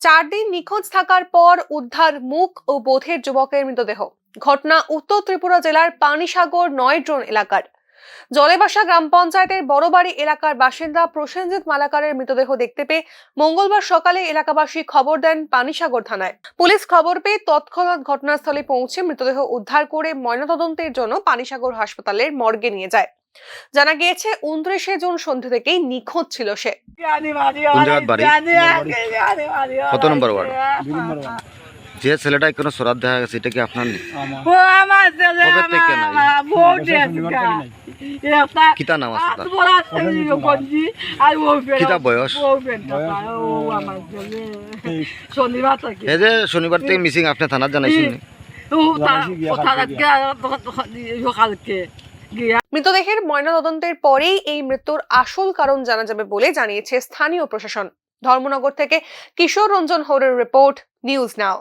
4 দিন নিখোঁজ থাকার পর উদ্ধার মুখ ও বোধের যুবকের মৃতদেহ। ঘটনা উত্তর ত্রিপুরা জেলার পানিসাগর 9 এলাকার জলেবাসা গ্রাম পঞ্চায়েতের বড়বাড়ি এলাকার বাসিন্দা প্রসেনজিৎ মালাকারের মৃতদেহ দেখতে পেয়ে মঙ্গলবার সকালে এলাকাবাসী খবর দেন পানিসাগর থানায়। পুলিশ খবর পেয়ে তৎক্ষণাৎ ঘটনাস্থলে পৌঁছে মৃতদেহ উদ্ধার করে ময়নাতদন্তের জন্য পানিসাগর হাসপাতালের মর্গে নিয়ে যায়। জানা গিয়েছে 29শে জুন সন্ধ্যে থেকেই নিখোঁজ ছিল সে। কত নম্বর ওয়ার্ড? যে ছেলেটা কোনো সরাত দেখা গেছে, এটা কি আপনার? কিতা নাম আছে তার? কিতা বয়স? এই যে শনিবার থেকে মিসিং, আপনি থানার জানাইছেন? মৃতদেহের ময়নাতদন্তের পরেই এই মৃত্যুর আসল কারণ জানা যাবে বলে জানিয়েছে স্থানীয় প্রশাসন। ধর্মনগর থেকে কিশোর রঞ্জন হরের রিপোর্ট, নিউজ নাও।